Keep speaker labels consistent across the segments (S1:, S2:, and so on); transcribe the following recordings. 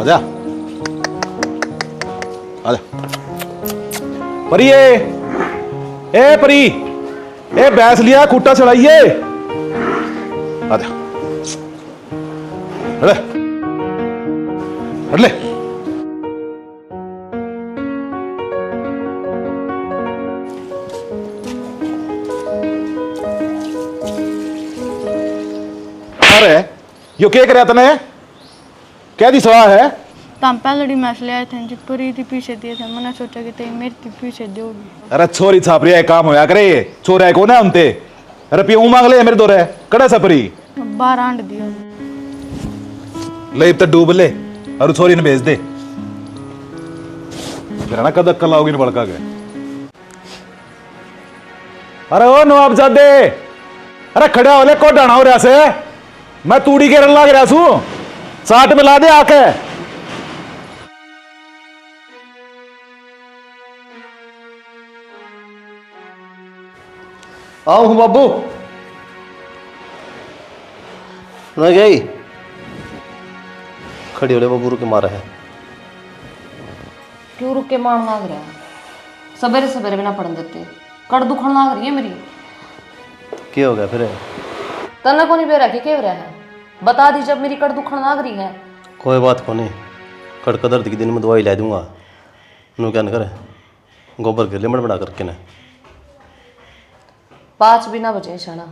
S1: आजा आजा परी ए परी ए बैस लिया खूटा चढ़ाइए आजा अरे ले अरे यो क्या कर तने क्या दी सवाल है
S2: तुम पहले मैच ले आए थे जी पूरी थी पीछे दिए थे मैंने सोचा कि तेरी मेरी थी पीछे दोगी।
S1: अरे छोरी छापरी है काम होया करे छोरा है कौन है उनते अरे पियो मांग ले मेरे दोरे कड़ा छापरी
S2: 12 आंड दियो
S1: ले तो डूब ले और छोरी ने भेज दे फिर ना कद अक्कल आओगी न बड़का के अरे ओ नवाबजादे अरे खड़ा हो ले को डाना हो रहा से मैं तूड़ी के रन लाग रहा छू 60 मिला दे आके
S3: आओ हूँ बाबू न गई खड़ी होले बाबू रुके मारा है
S4: क्यों रुक के मारन लाग रहा है सवेरे सवेरे बिना पढ़न देते कड़ दुखन लाग रही है मेरी
S3: क्या हो गया फिर
S4: तना को नहीं बेरा के क्या हो रहा है बता दी जब मेरी कड़ दुखन लाग रही है
S3: कोई बात को नहीं कड़का दर्द के दिन में दवाई ला दूंगा नु क्या न करे गोबर के लिमट बना करके ना
S4: 5 बिना बजे शाना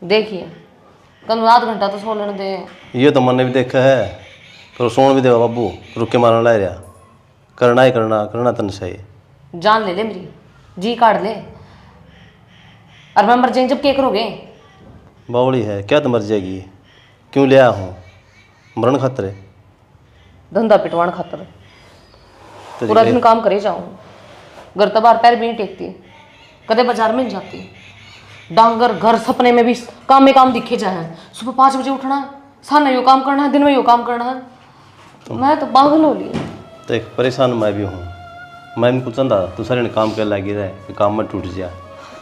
S4: देखिए कल आध घंटा तो सो लेने दे
S3: ये तो मैंने भी देखा है पर सोन भी देगा बाबू रुक के मारना ला रहा करना ही करना तन सही
S4: जान ले मेरी जी काट ले और मैं मर जाए जब क्या करोगे
S3: बावड़ी है क्या तो मर जाएगी क्यों ले आया हूँ मरण खातर है
S4: धंधा पिटवान खातर
S3: तो
S4: पूरा दिन काम करे जाऊँ घर तो बाहर पैर भी नहीं टेकती कदे बाजार में नहीं जाती डांगर घर सपने में भी काम में काम दिखे जाए सुबह 5 बजे उठना सामने यो काम करना है दिन में यो काम करना है मैं तो पागल हो ली
S3: तो एक परेशान मैं भी हूँ मैं भी कुछ चंदा तू सारे ने काम कर लगी रहे कि काम में टूट जाए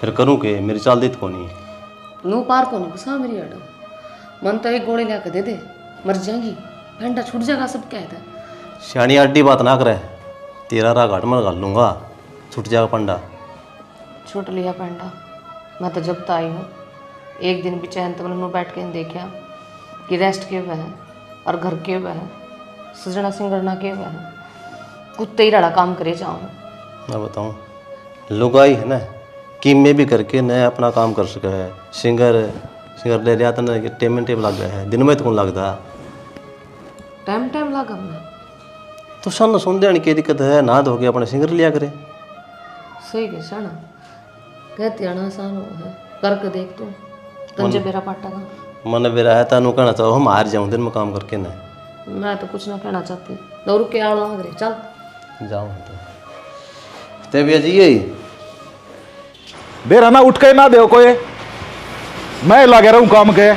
S3: फिर करूँ के मेरी चाल देत को नहीं
S4: नू पार को नहीं गुस्सा मेरी अडो मन तो एक गोली लिया दे दे मर जाएगी घंटा छूट जाएगा सब कहता है
S3: सियाणी अड्डी बात ना करे तेरा राह घाट में घाल लूँगा छूट जाएगा पंडा
S4: छूट लिया पंडा मैं तो जब तक आई हूँ एक दिन भी चैन तो मैंने बैठ के देखा कि रेस्ट के हुआ है और घर के हुआ है सजना सिंगरना के हुआ है कुत्ते ही रड़ा काम करे जाऊँ
S3: मैं बताऊँ लुगाई है ना कि मैं भी करके नया अपना काम कर सका है सिंगर ले लिया तो ना टेम लग गया है दिन में तो कौन लगता
S4: टाइम लगा मैं
S3: तो सन सुन देने की दिक्कत है ना धो के अपने सिंगर लिया करे
S4: सही है सना कहती आना आसान हो है करके देख तू तंजे बेरा पाटा का
S3: मन बेरा है तानू कहना चाहो हम हार जाऊँ दिन में काम करके ना
S4: मैं तो कुछ ना कहना चाहती दौड़ के आड़ लाग रही चल
S3: जाऊँ तो भैया जी यही
S1: बेरा ना उठ के ना दे कोई मैं लगे रहूं काम के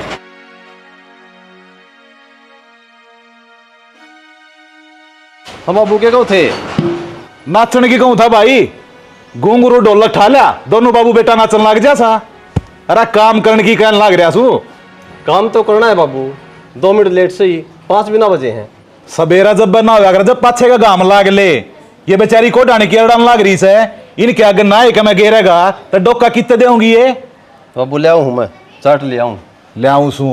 S3: हम बाबू के कहो थे
S1: नाचने की कहूं था भाई घुंघरू ढोलक ठा लिया दोनों बाबू बेटा नाचन लग जा सा अरे काम करने की कहने लग रहा सू
S5: काम तो करना है बाबू 2 मिनट लेट से ही 5 बिना बजे हैं
S1: सवेरा जब बना होगा जब पाछे का गाम लाग ले ये बेचारी को डाने की अड़ान लाग रही से इनके अगर ना एक मैं गिरेगा तो डोका कितने देंगी ये
S3: बाबू ले आऊँ मैं चाट ले आऊँ
S1: ले आऊं सू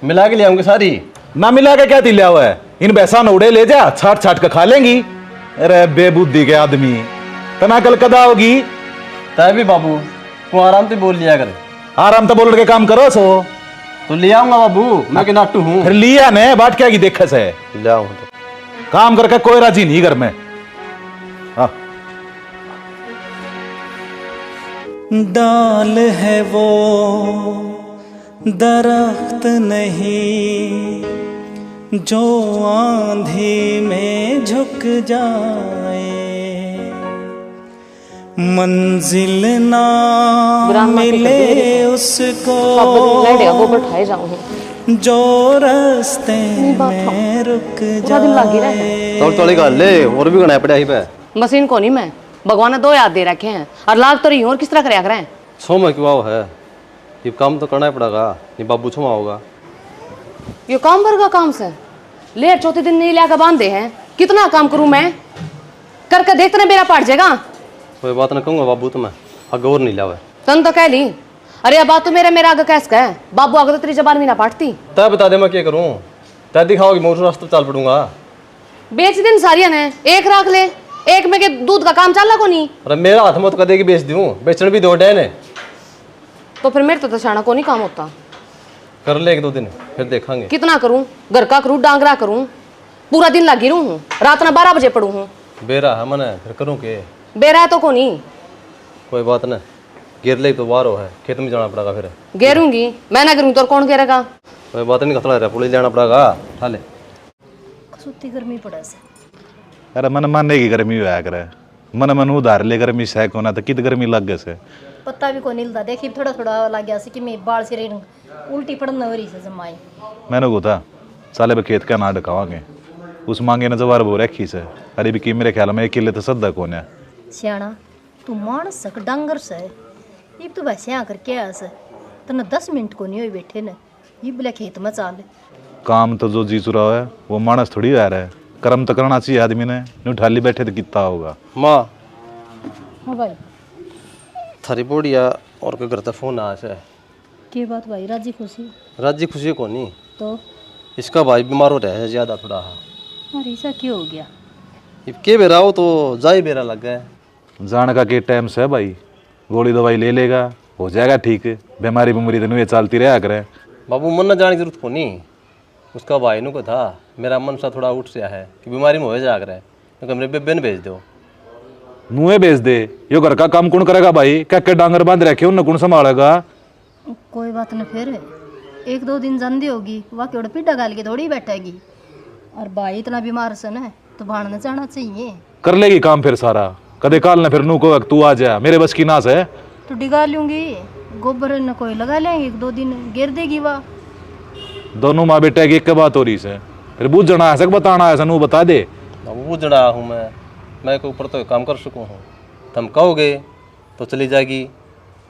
S5: मिला के ले आऊंगे सारी
S1: ना मिला के क्या तिल्या हुआ है इन पैसा नोड़े ले जा छाट छाट कर खा लेंगी अरे बेबुद्धि के आदमी तना कल कदा होगी
S5: तय भी बाबू तू आराम से बोल लिया कर
S1: आराम तो बोल के काम करो सो
S5: तो ले आऊंगा बाबू मैं कि नाटू हूँ
S1: फिर लिया ने बाट क्या की देख से
S3: ले आऊँ तो
S1: काम करके कोई राजी नहीं घर में हाँ
S6: डाल है वो दरख्त नहीं जो आंधी में झुक जाए मंजिल ना मिले उसको
S4: बैठाए जाऊंगी
S6: जो रास्ते में रुक जाए
S3: तो थोड़ी गल ले और भी गना पड़ा ही पे
S4: मशीन को नहीं मैं भगवान ने 2 याद दे रखे हैं और लाग तो रही हूँ और किस तरह कराया करें
S3: छो में क्यों आओ है ये काम तो करना ही पड़ेगा नहीं बाबू छुमा होगा
S4: ये काम भर का काम से लेर चौथे दिन नहीं लाकर बांधे हैं, कितना काम करूं मैं? करके देखते ना मेरा पाट जाएगा।
S3: कोई बात ना कहूँगा बाबू तुम्हें, आगे और नहीं लावे।
S4: तन तो कह ली, अरे अब बात तो मेरा आगे कैस का है, बाबू आगे तो तेरी जबान भी ना पाटती।
S5: तय बता दे मैं क्या करूँ, तय दिखाओगी मोटर रास्ते चल पड़ूंगा।
S4: बेच दिन सारिया ने एक राख ले, एक में के दूध का काम चल को नहीं।
S5: अरे मेरा हाथ मत कदे की बेच दूँ, बेचने भी दो डे ने।
S4: तो फिर मेरे तो दशाना को नहीं काम होता।
S5: कर ले 1-2 दिन फिर देखेंगे।
S4: कितना करूं, घर का करूं, डांगरा करूं, पूरा दिन लगी रहूं हूं, रात ना 12 बजे पढ़ू हूं।
S5: बेरा है मने फिर करूँ के?
S4: बेरा है तो को नहीं।
S5: कोई बात ना, गिर ले तो बाहर हो है, खेत में जाना पड़ेगा फिर।
S4: गेरूंगी मैं ना करूं तो कौन घेरेगा?
S5: कोई बात नहीं, खतरा रहा पुलिस जाना पड़ेगा। उठा ले।
S7: सुती गर्मी पड़ा से
S1: अरे मन मानने की गर्मी हुआ करे, मन उधार ले गर्मी सह कोना तो कित गर्मी लग गए से।
S7: पत्ता भी को नहीं हिलता, देखी थोड़ा थोड़ा लग गया से कि मैं बाल से रेन उल्टी पड़न हो रही से जमाई।
S1: मैंने को था साले पे खेत का ना डकावांगे, उस मांगे न जवार बो रखी से। अरे भी की मेरे ख्याल में 1 किले तो सद्दा कौन है।
S7: सियाना तू मानस सक डांगर से ये तो वैसे आकर क्या से तने 10 मिनट को नहीं हुई बैठे ने, ये बोले खेत में चाल।
S1: काम तो जो जी चुरा है वो मानस थोड़ी आ रहा है, कर्म तो करना चाहिए आदमी ने, न्यू ठाली बैठे तो कितना होगा।
S5: माँ
S7: हाँ भाई
S3: थारी बोड़िया और कोई घर तक फोन आया है।
S7: की बात भाई? राजी खुशी
S3: राजी खुशी को नहीं,
S7: तो
S3: इसका भाई बीमार हो रहा है ज़्यादा थोड़ा।
S7: अरे ऐसा क्यों हो गया?
S3: ये के बेरा हो तो जाई बेरा लग गया है।
S1: जान का के टाइम से भाई, गोली दवाई ले लेगा हो जाएगा ठीक, बीमारी बीमारी तो ये चलती रहा करे।
S3: बाबू मन न जाने की जरूरत को नहीं, उसका भाई नु को था, मेरा मन सा थोड़ा उठ गया है कि बीमारी में हो जाग रहा है, क्योंकि मेरे बेबे ने भेज दो।
S1: मुँह बेच दे, यो घर का काम कौन करेगा भाई? क्या क्या डांगर बांध रखे उन कौन संभालेगा?
S7: कोई बात न, फिर 1-2 दिन जंदी होगी वह केवड़ पिड्डा गाल के थोड़ी बैठेगी। और भाई इतना बीमार से न तो भाड़ना जाना चाहिए।
S1: कर लेगी काम फिर सारा, कदे काल ने फिर नू को तू आ जा, मेरे बस की नास है।
S7: तो डिगा लूंगी, गोबर न कोई लगा लेंगे, 1-2 दिन गिर देगी वह।
S1: दोनों माँ बेटा की एक के बात हो रही है, फिर बूझ जना ऐसा बताना ऐसा नू बता दे।
S3: बाबू बुझ रहा हूँ मैं के ऊपर तो काम कर सकूँ हूँ, तुम कहोगे तो चली जाएगी।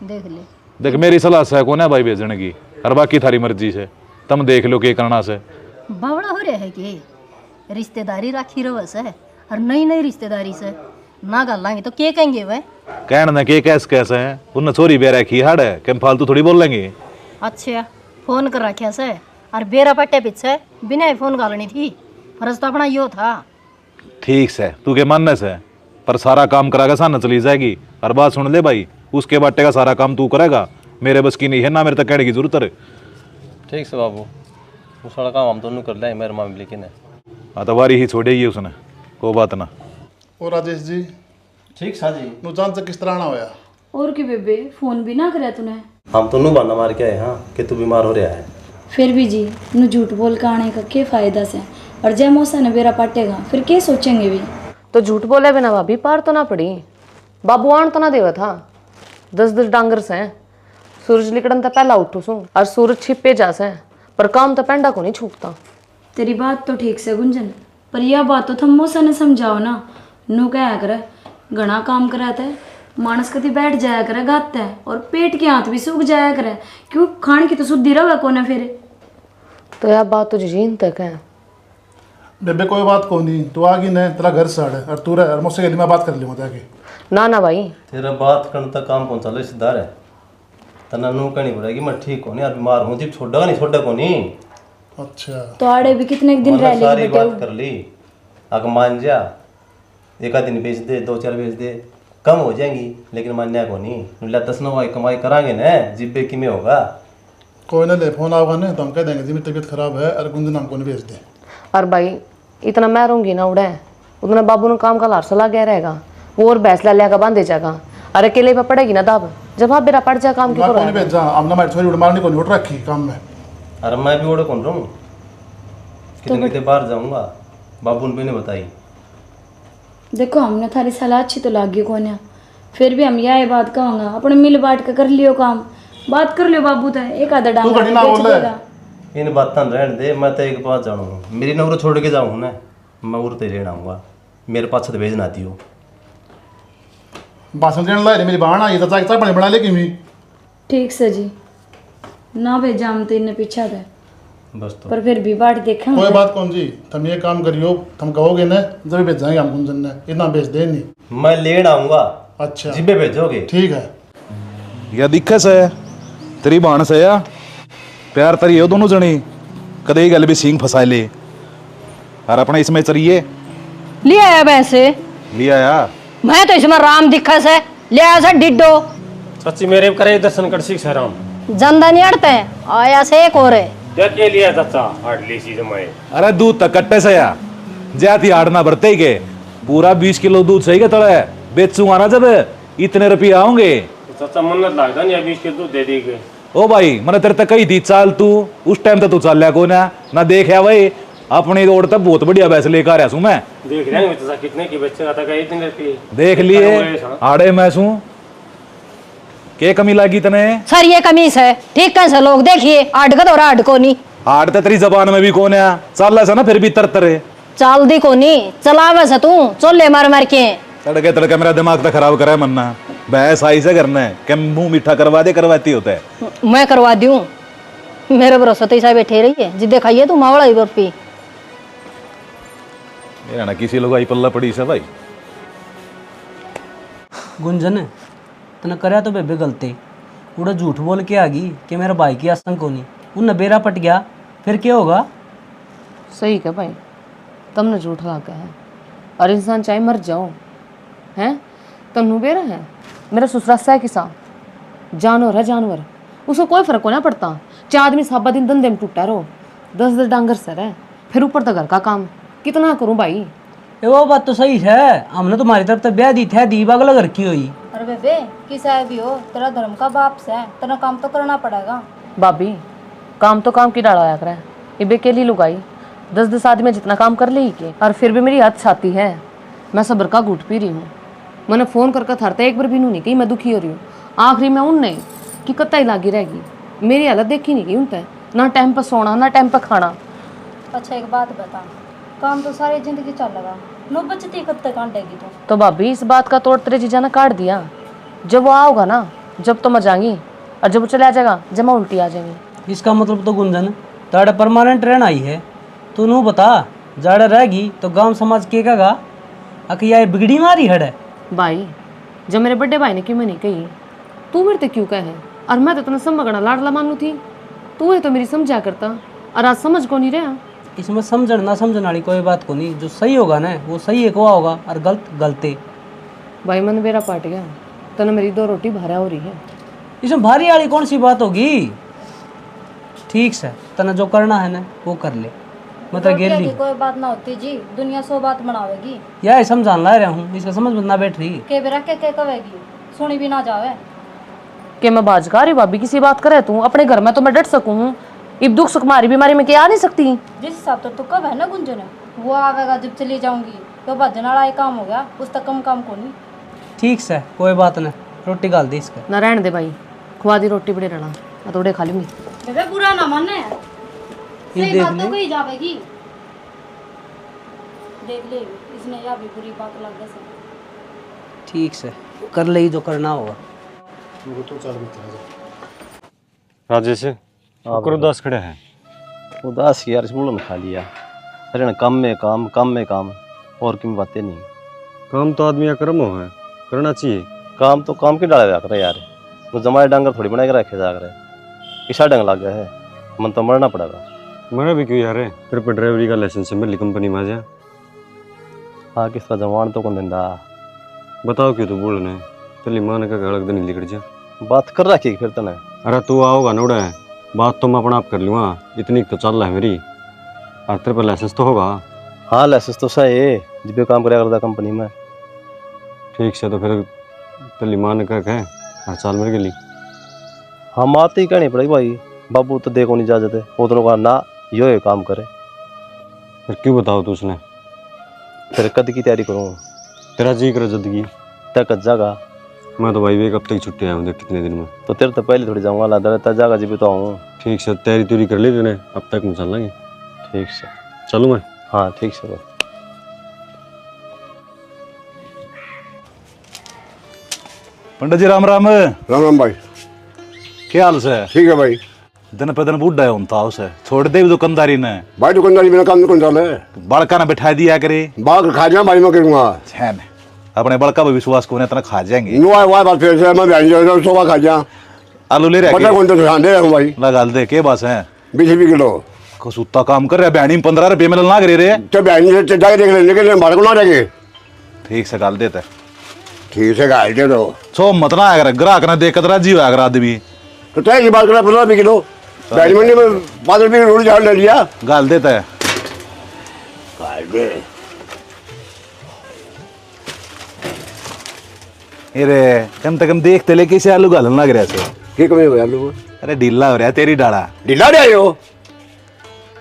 S7: देख ले
S1: देख मेरी सलाह से कौन है भाई भेजने की, और बाकी थारी मर्जी से, तुम देख लो के करना से।
S7: बावड़ा हो रहा है कि रिश्तेदारी राखी रहो से, और नई नई रिश्तेदारी से ना गालेंगे तो क्या कहेंगे वह?
S1: कहना ना के कैसे है, उन्हें छोरी बेरा की हाड़ है, क्या फालतू थोड़ी बोल लेंगे।
S7: अच्छा फोन कर रखा से, और बेरा पट्टे पीछे बिना फोन गालनी थी, फर्ज तो अपना यो था।
S1: ठीक से तू के मानने से, पर सारा काम करागा सामने चली जाएगी। और बात सुन ले भाई, उसके बाटे का सारा काम तू करेगा, मेरे बस की नहीं है ना, मेरे तक कहने की जरूरत है।
S3: ठीक से बाबू, वो सारा काम हम दोनों कर लें, मेरे मामी लेकिन है।
S1: हाँ तो वारी ही छोड़ेगी उसने, कोई बात ना।
S8: और राजेश जी
S3: ठीक सा जी,
S8: नु जान से किस तरह ना होया?
S2: और की बेबे फोन भी ना करे तूने?
S3: हम तो नू बहाना मार के आए हाँ कि तू बीमार हो रहा है।
S2: फिर भी जी नु झूठ बोल के आने का क्या फायदा से, और जय मौसा ने बेरा पाटेगा फिर क्या सोचेंगे भी?
S4: तो झूठ बोले बिना भाभी पार तो ना पड़ी, बाबू आन तो ना देवा था। 10 डांगर से सूरज लिकड़न तो पहला उठू सू, और सूरज छिपे जा से, पर काम तो पेंडा को नहीं छूटता।
S2: तेरी बात तो ठीक से गुंजन, पर यह बात तो थम मौसा ने समझाओ ना। नू क्या करे, घना काम कराता है, मानस कति बैठ जाया करे गाता है, और पेट के हाथ भी सूख जाया करे, क्यों खाने की तो शुद्धि रहा कोने फिर।
S4: तो यह बात तो जीन तक है।
S8: बेबे कोई बात को नहीं, तू आ गई न तेरा घर साड़ है, और तू रह और मुझसे मैं बात कर लूँगा जाके।
S4: ना ना भाई,
S3: तेरा बात करने तक काम कौन चलो रिश्तेदार है, तना नू कहनी पड़ेगी मैं ठीक होनी और बीमार हूँ, जिप छोड़ा नहीं छोड़ा को नहीं।
S8: अच्छा
S2: तो आड़े भी कितने दिन रह लेगी
S3: सारी
S2: बेटे?
S3: बात कर ली, अगर मान जा 1 दिन बेच दे, 2-4 बेच दे, कम हो जाएंगी, लेकिन मान्या को नहीं। 10-9 कमाई करांगे ना, जिब्बे की में होगा।
S8: कोई ना ले फोन आओगा ना तो हम कह देंगे जी मेरी तबीयत खराब है, और गुंजन हमको नहीं भेज दे।
S4: और भाई इतना मैं रहूंगी ना उड़े, उतना बाबू ने काम का लारसा ला गया रहेगा, वो और बैसला लिया का बांधे जाएगा। अरे अकेले पे पड़ेगी ना दाब, जब आप बेरा पड़ जाए काम
S8: मैं
S4: क्यों
S8: को नहीं भेजा, हमने हमारी छोरी उड़ मारने को नहीं उठ रखी काम में।
S3: अरे मैं भी ओढ़े कौन रहूँ, कितने कितने बार जाऊँगा, बाबू ने भी नहीं बताई।
S2: देखो हमने थारी सलाह अच्छी तो लागी कोने, फिर भी हम यह बात कहूँगा, अपने मिल बांट के कर लियो काम, बात कर लियो बाबू तो एक आधा
S8: तू घड़ी ना बोल
S2: डांगा।
S3: इन बातों रहने दे, मैं तो एक बात जानूँ, मेरी नौकरी छोड़ के जाऊँ ना, मैं उड़ते रहना आऊँगा, मेरे पास तो भेजना आती हो।
S8: बासन देने लाई मेरी बहन आई तो चाय बना लेगी मैं।
S2: ठीक से जी, ना भेजा हम तो इन्हें पीछा थे।
S3: बस तो
S2: पर फिर भी बाट देखेंगे।
S8: कोई बात कौन जी, तुम ये काम करियो, तुम कहोगे ना जब भेजाएंगे हम गुंजन ने, इतना भेज दे नहीं।
S3: मैं लेन आऊंगा।
S8: अच्छा
S3: जिब्बे भेजोगे?
S8: ठीक है।
S1: या दिक्कत से तेरी बाण से या प्यार तरी हो दोनों जनी, कदे ही गल भी सींग फंसा ले और अपने इसमें चरिए
S7: लिया है वैसे,
S1: लिया या
S7: मैं तो इसमें राम दिखा से लिया से डिड्डो।
S5: सच्ची मेरे करे दर्शन कर सीख राम।
S7: जनदा नहीं अड़ते आया से एक और है।
S5: क्या के लिया चाचा हार्डली चीज में?
S1: अरे दूध तक कट्टे से या जाती आड़ना भरते ही के पूरा 20 किलो दूध सही के तड़े बेचूंगा ना जब इतने रुपये आओगे।
S5: चाचा मन्नत लागता नहीं 20 किलो दूध दे दी गए।
S1: ओ भाई मैंने तेरे तक कही थी चाल तू, उस टाइम तक तू चल लिया को ना देख भाई अपनी दौड़ तक बहुत बढ़िया वैस लेकर आया हूं मैं।
S5: देख रहे हैं चाचा कितने की बेचेगा था इतने रुपये
S1: देख लिए आड़े मैं सू के कमी लगी तने?
S7: सर ये कमीज है ठीक कैसे लोग देखिए आडक और आड को नहीं
S1: आड़ तो तेरी जबान में भी कौन है चल ऐसा ना फिर भी तरतरे
S7: चाल दी को नहीं चलावे से तू चोले मार मार के
S1: तड़के तड़के मेरा दिमाग तो खराब करा है मन्ना बहस आई से करना है क्या मुंह मीठा करवा दे करवाती होता है।
S7: मैं करवा दूं मेरे भरोसा तो ऐसा बैठे रही है जिद्दे खाइए तू मावड़ा ही बर्फी
S1: ये ना किसी लोग आई पल्ला पड़ी से भाई।
S9: गुंजन तने करया तो बेबे गलती उड़ा झूठ बोल के आ गई कि मेरा भाई की आस्तंग को नहीं उन बेरा पट गया फिर क्या होगा?
S4: सही क्या भाई, तुमने झूठ लगा है और इंसान चाहे मर जाओ हैं तुम बेरा है। मेरा ससुरा सा किसा जानवर है जानवर, उसको कोई फर्क को ना पड़ता। चार आदमी साबा दिन धंधे में टूटा रहो 10 डांगर सर है फिर ऊपर तो घर का काम कितना करूं भाई।
S9: ये वो बात तो सही है हमने तुम्हारी तरफ तो ब्याह दी थे दी बगल घर की हुई।
S7: अरे बेबे किसा भी हो तेरा धर्म का बाप से तेरा काम तो करना पड़ेगा।
S4: भाभी काम तो काम की डाला आया करे ये बेकेली लुगाई 10 आदमी जितना काम कर ली के और फिर भी मेरी हाथ छाती है। मैं सब्र का घूट पी रही हूँ। मैंने फोन करके थरते एक बार भी नहीं कही मैं दुखी हो रही हूँ। आखिरी में उनने कि कत्ता लागी रहेगी मेरी हालत देखी नहीं गई उनते ना टाइम पर सोना ना टाइम पर खाना।
S7: अच्छा एक बात बता काम तो सारी जिंदगी चलेगा नो बचती कब तक काटेगी
S4: तो भाभी इस बात का तोड़ तेरे जीजा ने काट दिया। जब वो आओगा ना जब तो मैं जाऊंगी और जब वो चला जाएगा जब मैं उल्टी आ जाएंगी।
S9: इसका मतलब तो गुंजन ताड़ा परमानेंट रहना ही है। तू नू बता जाड़ा रहेगी तो गांव समाज के कहेगा अकिया बिगड़ी मारी हड़
S4: भाई जब मेरे बड़े भाई ने क्यों मैं नहीं कही तू मेरे तो क्यों कहे और मैं तो इतना समझना लाडला मानू थी तू है तो मेरी समझा करता और आज समझ को नहीं रहा।
S9: इसमें समझण ना समझण वाली कोई बात को नहीं। जो सही होगा ना वो सही है को होगा और गलत गलते।
S4: भाई मन मेरा पाट गया तो मेरी 2 रोटी भारा हो रही है।
S9: इसमें भारी वाली कौन सी बात होगी? ठीक से तना जो करना है ना वो कर ले मतलब गेल ली
S7: कोई बात ना होती जी दुनिया 100 बात बनावेगी।
S9: यह समझान ला रहा हूँ इसका समझ ना बैठ रही
S7: के बेरा के कहेगी सुनी भी ना जावे
S4: कि मैं बाजगारी भाभी किसी बात करे तू अपने घर में तो मैं डट सकूँ इब दुख सुख मारी बीमारी में क्या आ नहीं सकती।
S7: जिस हिसाब तो कब है ना गुंजन वो आवेगा जब चली जाऊंगी तो भजन वाला ही काम हो गया उस तक कम काम को नहीं।
S9: ठीक से कोई बात ना रोटी गाल दे इसका
S4: ना रहने दे भाई खुआ दी रोटी बड़े रहना मैं थोड़े खा लूंगी।
S7: बेबे बुरा ना मानना है
S9: ये
S7: सही
S9: देख
S7: बात
S9: ले
S7: तो कही जावेगी देख ले इसने या भी बुरी बात लग गई।
S9: ठीक से कर ले जो करना होगा।
S5: राजेश शुक्र उदास खड़े हैं।
S3: उदास यार स्कूल में खा लिया। अरे ना काम में काम और की बातें नहीं।
S5: काम तो आदमी का कर्म हो है करना चाहिए।
S3: काम तो काम के डाला जा कर यार वो जमाए डांगर थोड़ी बना के रखे जा कर ईशा डंग लग गया है मन तो मरना पड़ेगा।
S5: मरा भी क्यों यार है फिर पर ड्राइवरी का लाइसेंस मिली कंपनी में आ जा।
S3: हाँ किसका जवान तो कौन दिंदा
S5: बताओ क्यों तू बोल रहे तेरी मान का अलग दिन निकल जा
S3: बात कर रखी फिर तो ना।
S5: अरे तू आओगा नोड़ा है बात तो मैं अपना आप कर लूँगा इतनी तो चल रहा है मेरी और तेरे पर लाइसेंस तो होगा।
S3: हाँ लाइसेंस तो सही है जब भी काम कराया करता कंपनी में।
S5: ठीक से तो फिर तेरी मान का है हर साल मेरे के लिए
S3: हम आते ही कहनी पड़ेगी भाई बाबू तो देखो नहीं इजाजत है वो दोनों का ना यो काम करे।
S5: फिर क्यों बताओ तू उसने
S3: फिर कद की तैयारी करूँ
S5: तेरा जी कर जिंदगी
S3: तक जागा।
S5: मैं तो भाई एक हफ्ते की छुट्टी आया हूँ कितने दिन में
S3: तो तेरे तो पहले थोड़ी जाऊँगा लादा तक जागा जी भी तो आऊँ।
S5: ठीक से तैयारी तुरी कर ली तूने अब तक में चल लेंगे।
S3: ठीक से
S5: चलूँ मैं।
S3: हाँ ठीक से
S1: पंडित जी राम राम।
S10: राम राम भाई।
S1: क्या हाल से?
S10: ठीक है भाई।
S1: दिन पे दिन बूढ़ा है था उसे छोड़ दे भी दुकानदारी ने।
S10: भाई दुकानदारी मेरा काम कौन चले
S1: बड़का ने बैठा दिया करे
S10: बाग खा जा भाई मैं करूंगा
S1: छैन अपने बड़का पे विश्वास को इतना खा जाएंगे।
S10: नो आए वाई बात फिर से मैं बहन जो सोवा खा जा
S1: आलू ले रहा
S10: पता कौन तो ध्यान दे रहा भाई
S1: लगा दे के बस है
S10: 20 रुपये किलो
S1: कसूता काम कर रहा बहनी 15 रुपये में ना करे रे
S10: तो बहन से जाके देख लेने के लिए हमारे को ना जाके
S1: ठीक से गाल देता
S10: ठीक से गाल दे दो
S1: सो मत ना अगर ग्राहक ने देख राजी हुआ अगर आदमी
S10: तो तय की बात करा 15 रुपये किलो बहन मंडी में 5 रुपये रोटी चावल ले लिया
S1: गाल देता है
S10: गाल दे
S1: अरे कम से कम देखते ले कैसे आलू गालन लग रहा है
S10: ठीक है भाई आलू
S1: अरे ढीला हो रहा है तेरी डाला
S10: ढीला दे आयो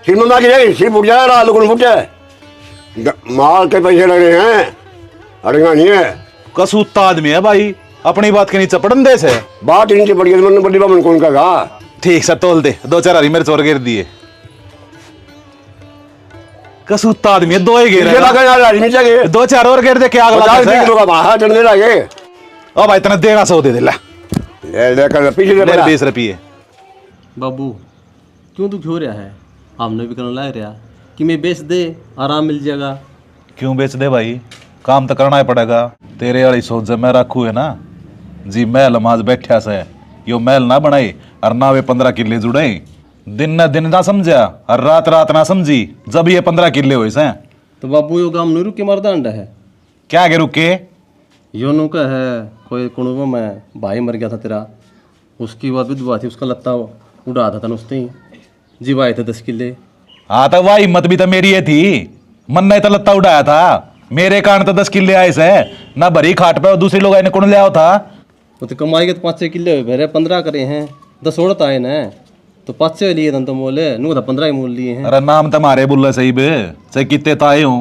S10: सिर में ना गिरे सिर फूट जाएगा आलू कौन फूटे माल के पैसे लग रहे हैं अड़ेगा नहीं है
S1: कसूता आदमी है भाई अपनी बात के नीचे पड़न दे से
S10: बात नीचे पड़ गई मन बड़ी बात कौन का
S1: ठीक से तोल दे 2-4 हरी मिर्च और गिर दिए कसूता आदमी है 2 ही गिर
S10: है
S1: 2-4 और गिर दे क्या आग लगा
S10: किलो का बाहर चढ़ने लगे
S1: ओ भाई इतना देगा 100 दे दे ले
S10: लेकर पीछे
S1: ले 20 रुपये
S3: बाबू क्यों दुखी हो रहा है हमने भी करना लग रहा कि मैं बेच दे आराम मिल जाएगा
S1: क्यों बेच दे भाई काम तो करना ही पड़ेगा तेरे वाली सोच जब मैं रखू है ना जी महल माज बैठा से यो महल ना बनाई और ना वे 15 किले जुड़े दिन ना समझा और रात ना समझी जब ये 15 किले हुए से
S3: तो बाबू यो काम नहीं रुके मरदांडा है
S1: क्या के रुके
S3: यो नु का है कोई कुणुबा में भाई मर गया था तेरा उसकी बाद विधवा थी उसका लत्ता उड़ा था उसने ही जीव आए थे 10 किले
S1: हाँ तो वह हिम्मत भी तो मेरी ये थी मन ने तो लत्ता उड़ाया था मेरे कारण तो 10 किले आए से ना भरी खाट पे और दूसरे लोग आए कौन ले आओ था
S3: वो तो कमाई के तो 5-6 किले हुए भरे 15 करे हैं 10 उड़ता आए ना तो 5-6 लिए तो मोले नू था 15 ही मोल लिए हैं
S1: अरे नाम तुम्हारे बुल्ले सही बे से कितने तो आए हूँ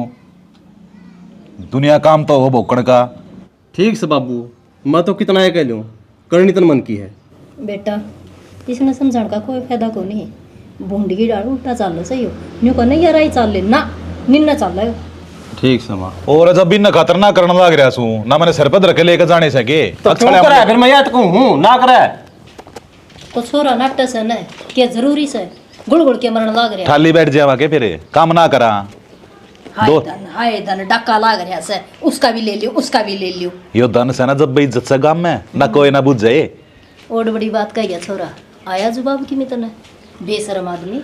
S1: दुनिया काम तो हो भोकड़ का
S3: ठीक से बाबू मैं तो कितना है कह लूँ करनी तन मन की है
S7: बेटा इसने समझाने का कोई फायदा को नहीं भूंडी की डाल उल्टा चाल लो सही हो न्यू को नहीं यार आई चाल ले ना निन्ना चाल लो
S3: ठीक से माँ
S1: और जब भी न खतरनाक करने लग रहा सू ना मैंने सिर पर रखे लेकर जाने सके
S3: तो क्यों करा फिर मैं याद कहूँ ना करे
S7: तो छोरा नाट्य से न क्या जरूरी से गुड़ गुड़ के मरण लाग रहा
S1: खाली बैठ जावा के फिर काम ना करा
S7: हाय धन डक्का लाग रहा से उसका भी ले लियो उसका भी ले लियो
S1: यो धन से ना जब भाई इज्जत से गाम में ना कोई ना बुझ जाए
S7: और बड़ी बात कही है छोरा आया जुबाब की मितन है बेशरम आदमी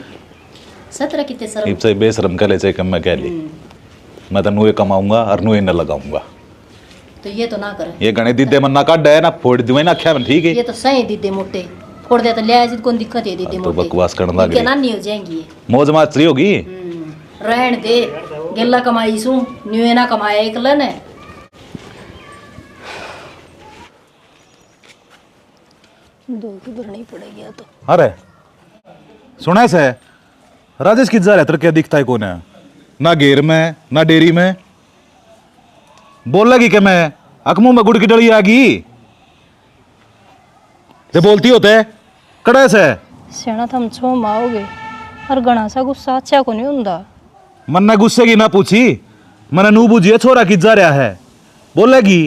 S7: 17 कितने शर्म
S1: इब से बेशरम कर ले चाहे कम मैं कह ली मैं तो नुए कमाऊंगा और नुए न लगाऊंगा
S7: तो ये तो ना करे
S1: ये गणे दीदे मन ना काट है ना फोड़ दिवे ना आख्या में ठीक है
S7: ये तो सही दीदे मोटे फोड़ दे तो ले आज कौन दिक्कत है दीदे
S1: तो
S7: मोटे
S1: बकवास करने लग
S7: क्या
S1: रही
S7: नानी हो जाएंगी
S1: मौज माचरी होगी
S7: रहन दे गेला कमाई सू न्यू ना कमाया एकला ने दो की भरनी पड़ेगी तो
S1: अरे सुना से राजेश किस जा रहा है क्या दिखता है कौन है ना घेर में ना डेरी में बोल लगी कि मैं अकमू में गुड़ की डली आ गई ये बोलती होते कड़े से
S7: सियाना थम छो माओगे और गणा सा गुस्सा अच्छा को नहीं हुंदा
S1: मन ने गुस्से की ना पूछी मैंने नू बुझिए छोरा किस जा रहा है बोलेगी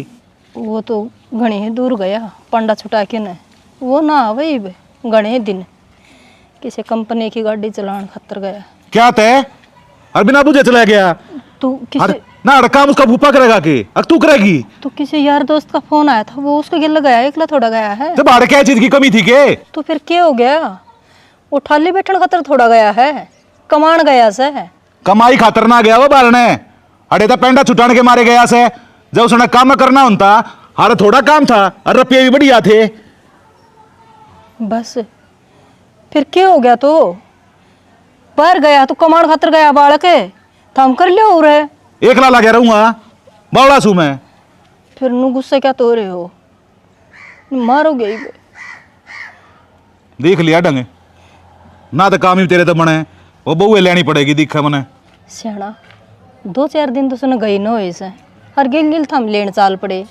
S7: वो तो घणे ही दूर गया पंडा छुटा के न वो ना वही घणे दिन किसी कंपनी की गाड़ी चलाने खातर गया
S1: क्या तय और बिना बुझे चला गया
S7: तू किसी
S1: ना काम उसका भूपा करेगा कि तू करेगी
S7: तो किसी यार दोस्त का फोन आया था वो उसके गिल गया एकला थोड़ा गया है
S1: तो बाहर क्या चीज की कमी थी के
S7: तो फिर क्या हो गया वो ठाली बैठन खातर थोड़ा गया है कमान गया से
S1: कमाई खातर ना गया वो बारने अरे तो पेंडा छुटाने के मारे गया से जब उसने काम करना होता हर थोड़ा काम था और रुपये भी बढ़िया थे
S7: बस फिर क्या हो गया तो बाहर गया तो कमान खातर गया बालक तो हम कर लियो रे
S1: एक लाला कह रहूंगा बावड़ा सू मैं
S7: फिर नु गुस्से क्या तो रहे हो मारोगे ही
S1: देख लिया ढंग ना तो काम ही तेरे तो बने वो बहुए लेनी पड़ेगी दिखा मने
S7: सियाना 2-4 दिन तो सुन गई न होए से हर गिल गिल थम लेन चाल पड़े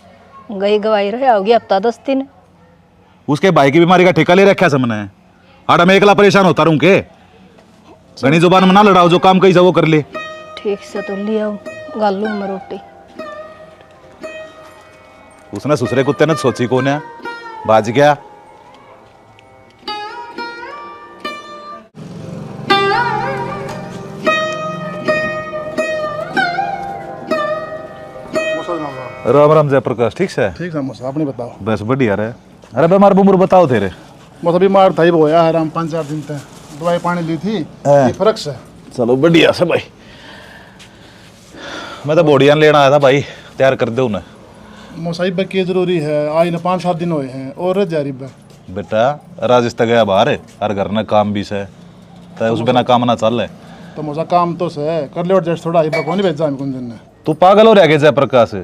S7: गई गवाई रहे होगी हफ्ता 10 दिन
S1: उसके भाई की बीमारी का ठेका ले रखा से मैंने आड़ा मैं एकला परेशान होता रहूं के घनी जुबान में ना लड़ाओ जो काम कही जा वो कर ले
S7: ठीक से तो ले आओ गालू में रोटी
S1: उसने दूसरे कुत्ते ने सोची कौन है बाज गया राम राम जयप्रकाश, ठीक से?
S8: ठीक है मौसा, अपनी बताओ।
S1: बस बढ़िया रहे। अरे बीमार बुमर बताओ तेरे।
S8: मौसा बीमार था ही वो यार, आराम 5-4 दिन तक दवाई पानी ली थी, ये फर्क से।
S1: चलो बढ़िया से भाई। मैं तो बोडियान लेना आया था भाई, तैयार कर दो उन्हें।
S8: मौसा की जरूरी है, आज न 5-7 दिन हुए हैं और जा रही है।
S1: बेटा राजस्थान गया बाहर और घर में काम भी से, तो उस बिना काम ना चल है।
S8: तो मौसा काम तो से कर ले एडजस्ट थोड़ा, ही कौन भेजा कुछ दिन ने।
S1: तू पागल हो रहा है जयप्रकाश?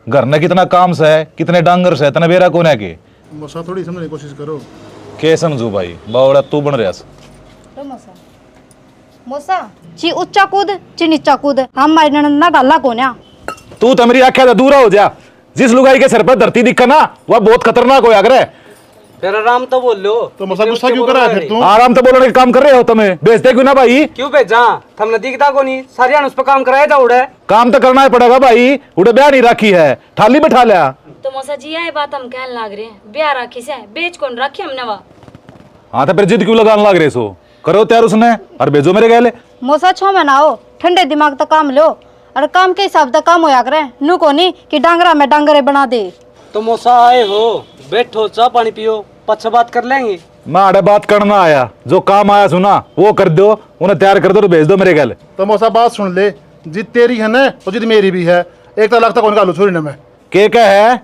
S1: घर में कितना काम से है, कितने डांगर से, इतना बेरा कौन है के?
S8: मौसा थोड़ी समझने की कोशिश करो।
S1: के समझू भाई, बावड़ा तू बन रहा।
S7: मोसा ची ऊंचा कूद ची नीचा कूद, हम मारने ना डाला कोन्या।
S1: तू तो मेरी आख्या दूर हो जा। जिस लुगाई के सर पर धरती दिखा ना, वह बहुत खतरनाक हो अगर।
S9: फिर आराम तो बोल लो।
S8: तो मौसा गुस्सा क्यों कर रहा है फिर तू?
S1: आराम तो बोलने के काम कर रहे हो तुम्हें, भेजते क्यों ना भाई?
S9: क्यों भेजा? हमने दिखता को नहीं, सारिया उस पर काम कराया था। उड़े
S1: काम तो करना ही पड़ेगा भाई, उड़े ब्याह नहीं राखी है, थाली बैठा लिया।
S2: तो मौसा जी ये बात हम कहने लाग रहे हैं, ब्याह राखी से बेच कौन राखी हमने वा।
S1: हाँ तो फिर जिद क्यों लगाने लग रहे सो? करो तैयार उसने और भेजो मेरे गैले।
S7: मोसा 6 महीना हो, ठंडे दिमाग तक काम लो और काम के हिसाब तक काम होया करे। नू को नहीं कि डांगरा में डांगरे बना दे।
S9: तो मौसा आए हो, बैठो चाय पानी पियो, पच्छा बात कर लेंगे।
S1: मैं अरे बात करना आया, जो काम आया सुना वो कर दो, उन्हें तैयार कर दो तो भेज दो मेरे गैले।
S8: तो मौसा बात सुन ले, जिद तेरी है ना तो जिद मेरी भी है। एक तो लगता कौन का छोड़ी ना मैं
S1: के है,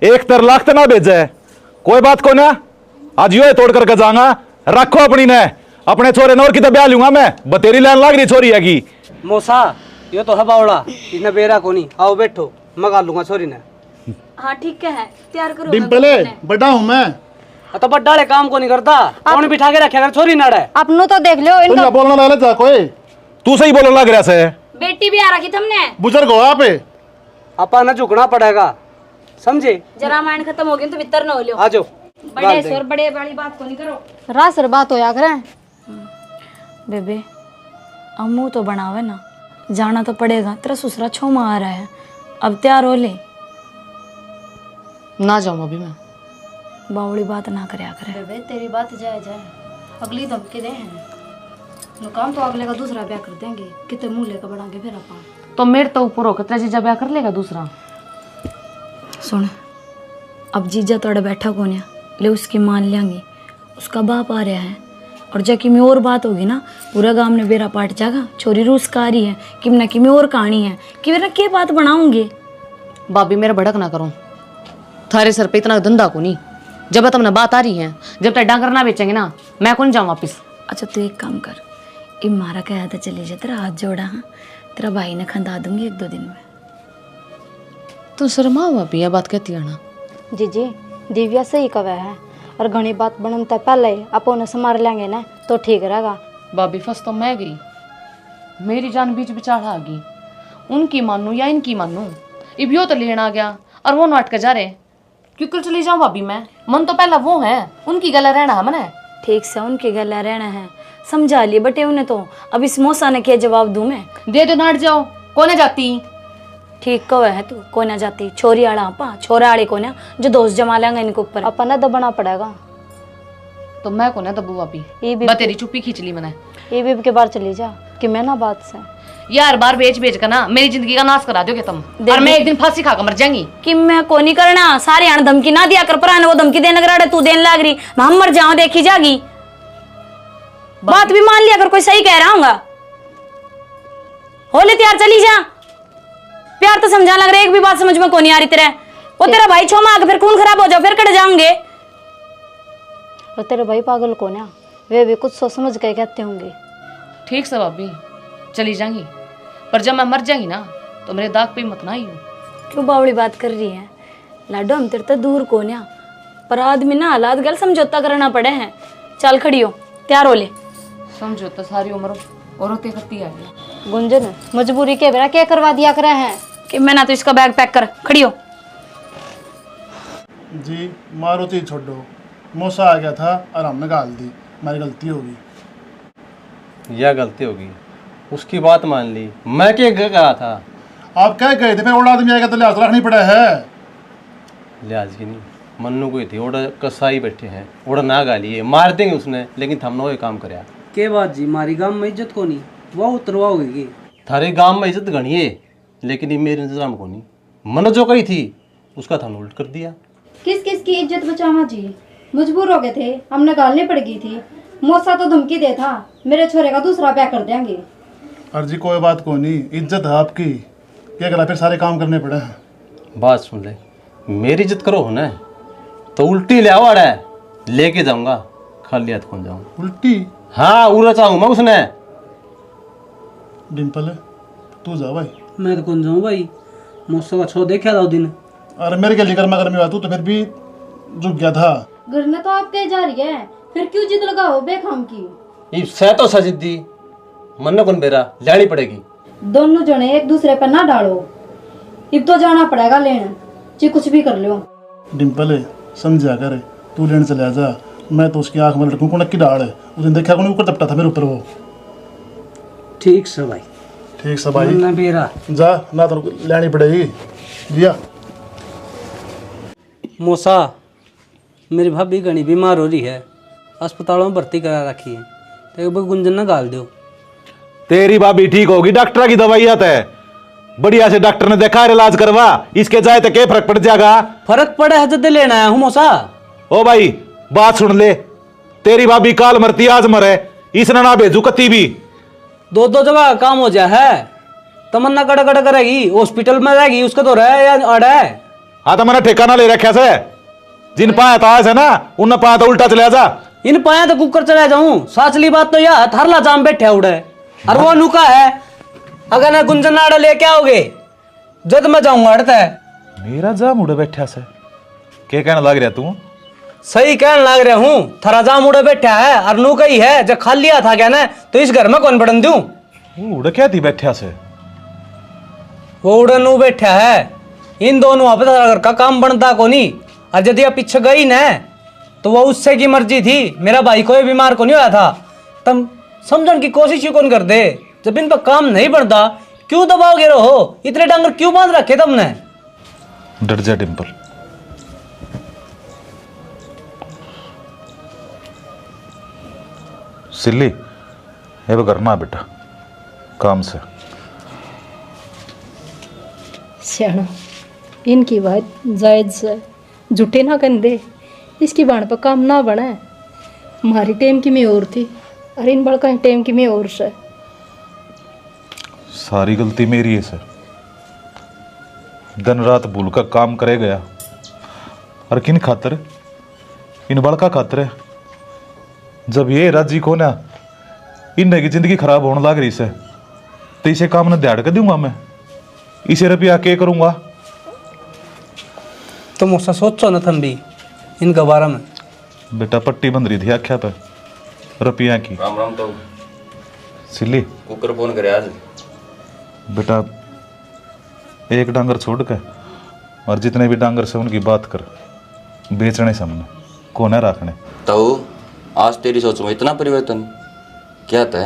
S1: एक तर लाख तो ना भेजा है, कोई बात को ना। आज यो तोड़ करके जाऊंगा, रखो अपनी ने, अपने छोरे नौर की तो ब्याह लूंगा मैं। बतेरी लाइन लाग रही छोरी है की।
S9: मौसा ये तो है बावड़ा, इतना बेरा को नहीं। आओ बैठो, मगा लूंगा छोरी ने।
S2: हाँ ठीक है, तैयार करो।
S8: डिम्पल बड़ा हूँ मैं।
S9: तो बड्डाले काम को नहीं करता, कौन बिठा के रखे अगर छोरी नाड़ा है।
S7: अपनों तो देख लो इनको।
S8: बोलना लगा जा कोई,
S1: तू सही बोलने लग रहा से।
S2: बेटी भी आ रखी तुमने,
S8: बुजुर्ग हो आप।
S9: अपा न झुकना पड़ेगा, समझे?
S2: जरा माइंड खत्म हो गई तो भीतर न हो लियो।
S9: आ जाओ,
S2: बड़े स्वर बड़े वाली बात को नहीं करो।
S7: रासर बात होया करे।
S2: बेबे अम्मू तो बनावे ना, जाना तो पड़ेगा। तेरा ससुरा छो मार रहा है, अब तैयार हो ले।
S4: ना जाऊँ अभी मैं।
S2: बावड़ी बात ना करे करे।
S7: बेबे तेरी बात जाए जाए, अगली धमकी दे हैं नु काम तो अगले का दूसरा ब्याह कर देंगे, कितने मुंह लेकर बढ़ाएंगे फिर अपन।
S4: तो मेरे तो ऊपर होकर तेरा जीजा ब्याह कर लेगा दूसरा।
S2: सुन, अब जीजा तोड़ा बैठा कौन है, ले उसकी मान लेंगे। उसका बाप आ रहा है और जाकि में और बात होगी ना, पूरा गांव ने बेरा पाट जाएगा। छोरी रूस का रही है कि ना कि में और कहानी है कि मेरा क्या बात बनाऊंगे।
S4: भाभी मेरा भड़क ना करो, थारे सर पे इतना धंधा को नहीं। जब तुमने बात आ रही है, जब तक डांगर ना बेचेंगे ना, मैं कौन जाऊँ वापिस।
S2: अच्छा तू एक काम कर, ये मारा कहा था चले जा, तेरा हाथ जोड़ा। हाँ तेरा भाई ने खंदा दूंगी 1-2 दिन में।
S4: तू शर्मा भाभी यह बात कहती है ना।
S7: जी जी दिव्या सही कवे है, और घनी बात बनता पहले अपन संभाल लेंगे ना तो ठीक रहेगा।
S4: भाभी फंस तो मैं गई, मेरी जान बीच बिचार आ गई। उनकी मानू या इनकी मानू, इब यो तो लेना आ गया और वो नाट के जा रहे। क्यों चली जाऊँ भाभी मैं? मन तो पहला वो है, उनकी गला रहना है मने।
S2: ठीक से उनकी गला रहना है, समझा लिए बटे उन्हें। तो अब इस मौसा ने क्या जवाब दूं मैं?
S4: दे दो, नाट जाओ, कोने जाती।
S2: ठीक कहो है तू, कोने जाती। छोरी आड़ा आपा, छोरा आड़े कोने जो दोस्त जमा लेंगे इनके ऊपर।
S7: अपन ने दबना पड़ेगा।
S4: तो मैं कोने दबू भाभी,
S7: ये भी
S4: तेरी चुप्पी खींच ली मैंने।
S7: ये भी के बार चली जा कि मैं ना बात से
S4: यार बार बेच बेच कर ना मेरी जिंदगी का नाश करा दोगे तुम, और मैं एक दिन फांसी खाकर मर जाएंगी।
S2: कि मैं को नहीं करना, सारे आने धमकी ना दिया कर। पुराने वो धमकी देने लगा, तू देने लग रही, हम मर जाओ देखी जागी। बात भी मान लिया कर, कोई सही कह रहा हूँ। हो ले तैयार, चली जा। प्यार तो समझा लग रहा है, एक भी बात समझ में को नहीं आ रही तेरे। वो तेरा भाई छो मार फिर खून खराब हो जाओ, फिर कट जाओगे।
S7: और तेरे भाई पागल को ना, वे भी कुछ सोच समझ के कहते होंगे।
S4: ठीक से भाभी चली जाएंगी, पर जब मैं मर जाएंगी ना तो मेरे दाग पे मत ना आई हो।
S2: क्यों बावड़ी बात कर रही है लाडो? हम तेरे तो दूर को ना, पर आदमी ना हालात गल समझौता करना पड़े हैं। चल खड़ी हो, तैयार हो ले।
S4: समझौता सारी उम्र औरतें करती है।
S7: गुंजन मजबूरी के बेरा क्या करवा दिया करे हैं
S2: कि मैं ना तो इसका बैग पैक कर, खड़ी हो।
S8: जी मारो चीज छोड़ो, मौसा आ गया था और हमने गाल दी, मेरी गलती होगी।
S3: यह गलती होगी, उसकी बात मान ली। मैं क्या कहा था?
S8: आप क्या गए थे? फिर और आदमी आएगा तो लिहाज रखनी पड़ा है।
S3: लिहाज की नहीं, मन्नू कोई थी, ओड़ा कसाई बैठे हैं, ओड़ा ना गाली है, मार देंगे उसने, लेकिन हमने वो काम कराया।
S9: के बात जी, मारी गांव में इज्जत को नहीं, वो उतरवा होगी।
S3: थारे गांव में इज्जत घनी है, लेकिन ये मेरे इंतजाम को नहीं। मन जो कही थी उसका था उल्ट कर दिया।
S7: किस किस की इज्जत बचाना जी, मजबूर हो गए थे, हमने गालनी पड़ गई थी। मौसा तो धमकी दे था मेरे छोरे का दूसरा ब्याह कर देंगे।
S8: और जी कोई बात को नहीं, इज्जत है आपकी, क्या करा फिर सारे काम करने पड़े हैं।
S3: बात सुन ले, मेरी इज्जत करो ना तो उल्टी ले आवाड़ है, लेके जाऊंगा, खाली हाथ कौन जाऊंगा।
S8: उल्टी?
S3: हाँ उड़ा चाहूँ मैं उसने।
S8: डिम्पल तू जा भाई।
S9: मैं तो कौन जाऊँ भाई, मौसा का छो देखा था उस दिन।
S8: अरे मेरे के लिए गर्मा गर्मी बात, तू तो फिर भी रुक गया था।
S7: घर में तो आप कह जा रही है, फिर क्यों जिद लगाओ बेखाम की।
S3: ये सह तो सजिद्दी मन कौन बेरा लानी पड़ेगी।
S7: दोनों जने एक दूसरे पर ना डालो, अब तो जाना पड़ेगा लेने, जी कुछ भी कर लो।
S8: डिम्पल समझा कर, तू लेने चला जा, मैं तो उसकी आंख में लटकूं कौन की डाल है। उस दिन देखा कौन ऊपर चपटा था मेरे ऊपर वो।
S9: ठीक से भाई,
S8: ठीक से भाई,
S9: ना बेरा
S8: जा ना तो लेनी पड़ेगी लिया।
S9: मौसा, मेरी भाभी घनी बीमार हो रही है, अस्पतालों में भर्ती करा रखी है, तो एक बार गुंजन ना गाल दो।
S1: तेरी भाभी ठीक होगी, डॉक्टर की दवाई आता है, बढ़िया से डॉक्टर ने देखा इलाज करवा, इसके जाए तो क्या फर्क पड़ जाएगा।
S9: फर्क पड़ा है जद लेना आया हूँ मौसा।
S1: ओ भाई बात सुन ले, तेरी भाभी काल मरती आज मरे, इसने ना भेजू कत्ती भी।
S9: दो दो जगह काम हो जाए है, तमन्ना कड़ा कड़ा करेगी, हॉस्पिटल में रहेगी, उसका तो रहे या अड़ है।
S1: हाँ तो मैंने ठेकाना ले रखा से, जिन पाया था ऐसे ना उन पाया तो उल्टा चले जा।
S9: इन पाया तो कुकर चला जाऊं, साचली बात तो यह थरला जाम बैठे उड़े, और वो नुका है, अगर ना गुंजन नाड़ा लेके आओगे जद मैं जाऊंगा अड़ता है।
S1: मेरा जाम उड़े बैठा से, क्या कहना लग रहा तू?
S9: सही कहने लग रहा हूँ, थरा जाम उड़े बैठा है, और नुका ही है, जब खा लिया था क्या ना, तो इस घर में कौन बढ़न दूं?
S1: वो उड़ क्या थी बैठा से?
S9: वो उड़न नु बैठा है, इन दोनों आप घर का काम बनता को नहीं, और यदि आप पीछे गई ना तो वो उससे की मर्जी थी, मेरा भाई कोई बीमार को नहीं हुआ था, तुम समझने की कोशिश ही कौन कर दे। जब इन पर काम नहीं बनता क्यों दबाओगे रहो, इतने डांगर क्यों बांध रखे तुमने?
S1: डर जा डिम्पल, सिल्ली ये वो करना बेटा काम से।
S7: सियाना इनकी बात जायज से झूठे ना कंदे, इसकी बाण पर काम ना बने। हमारी टेम की में और थी, और इन बड़का टेम की में और से।
S1: सारी गलती मेरी है सर, दिन रात भूल का काम करे गया, और किन खातर? इन बड़का खातर है। जब ये राजी को ना इन की जिंदगी खराब होने लग रही से, तो इसे काम न दिहाड़ के दूंगा मैं, इसे रुपया क्या करूंगा?
S9: तुम उसका सोचो ना थम भी इनका बारे में।
S1: बेटा पट्टी बंद रही थी आख्या पे रुपया की।
S11: राम राम। तो
S1: सिल्ली
S11: कुकर फोन करे आज
S1: बेटा, एक डांगर छोड़ के और जितने भी डांगर से उनकी बात कर, बेचने सामने कोने रखने।
S11: तो आज तेरी सोच में इतना परिवर्तन क्या था?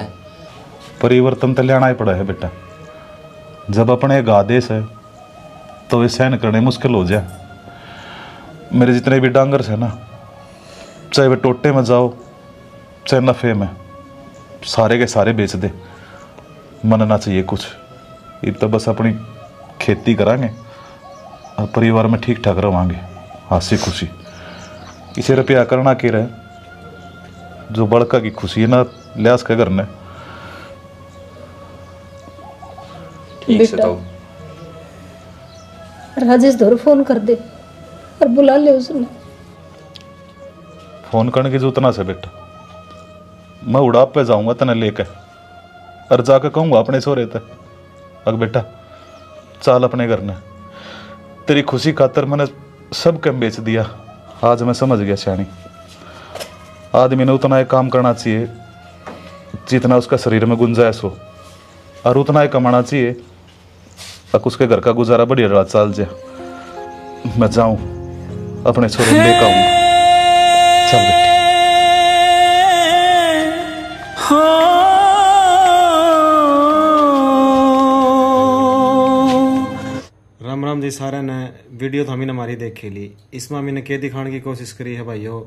S1: परिवर्तन तो लेना ही पड़ा है बेटा, जब अपने एक आदेश है तो ये सहन करने मुश्किल हो जाए। मेरे जितने भी डांगर्स है ना, चाहे वे टोटे में जाओ चाहे नफे में, सारे के सारे बेच दे, मनना चाहिए कुछ। ये तो बस अपनी खेती करांगे और परिवार में ठीक ठाक रवांगे हंसी खुशी। इसे रुपया करना के रहे, जो बड़का की खुशी है ना लिहाज के करने।
S11: ठीक से तो
S7: राजेश धोर फोन कर दे और बुला ले उसने।
S1: फोन करने की जरूरत ना से बेटा, मैं उड़ाप पे जाऊंगा तने लेके और जाके कहूंगा अपने सोरे तक, अग बेटा चाल अपने घर ने, तेरी खुशी खातर मैंने सब कम बेच दिया। आज मैं समझ गया श्याणी, आदमी ने उतना ही काम करना चाहिए जितना उसका शरीर में गुंजाइश हो, और उतना ही कमाना चाहिए अक उसके घर का गुजारा बढ़िया रहा चाल जाए। मैं जाऊं अपने छोरे लेकर आऊंगा। चल बेटा।
S5: राम राम जी सारे ने। वीडियो तो हमने हमारी देखी ली, इसमें हमने क्या दिखाने की कोशिश करी है भाइयों।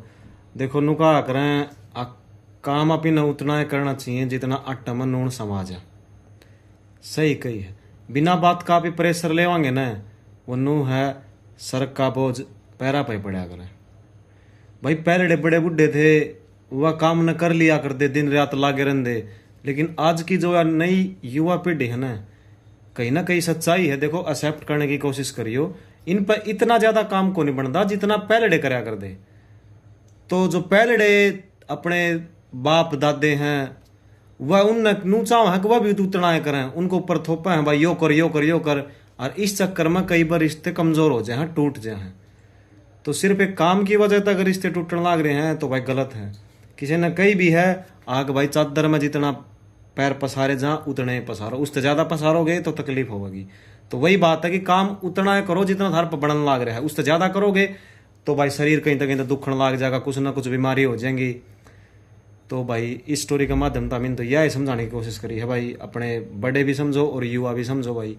S5: देखो नुका करें काम अपनी न उतना ही करना चाहिए जितना आटा में नून समाज है। सही कही है, बिना बात का भी प्रेशर लेवांगे ना, वो नू है सर का बोझ पैरा पे पड़ा करे। भाई पहले बड़े बुढ़े थे वह काम न कर लिया करते, दिन रात लागे रहते, लेकिन आज की जो नई युवा पीढ़ी है ना कहीं सच्चाई है। देखो एक्सेप्ट करने की कोशिश करियो, इन पर इतना ज्यादा काम को नहीं बनता जितना पहले करया कर दे। तो जो पहले अपने बाप दादे हैं वह उन नूचा है कि वह भी उतना है करें, उनको ऊपर थोपा है भाई यो कर यो कर यो कर, और इस चक्कर में कई बार रिश्ते कमजोर हो जाए, टूट जाए। तो सिर्फ एक काम की वजह से अगर रिश्ते टूटने लग रहे हैं तो भाई गलत है। किसी ने कही भी है आग भाई चादर में जितना पैर पसारे जहाँ उतने पसारो, उससे ज्यादा पसारोगे तो तकलीफ होगी। तो वही बात है कि काम उतना है करो जितना थार पर बढ़ने लग रहा है, उससे ज्यादा करोगे तो भाई शरीर कहीं तो दुखने लग जाएगा, कुछ ना कुछ बीमारी हो जाएंगी। तो भाई इस स्टोरी के माध्यम से हमने तो यह समझाने की कोशिश करी है भाई, अपने बड़े भी समझो और युवा भी समझो भाई।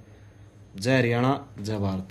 S5: जय हरियाणा, जय भारत।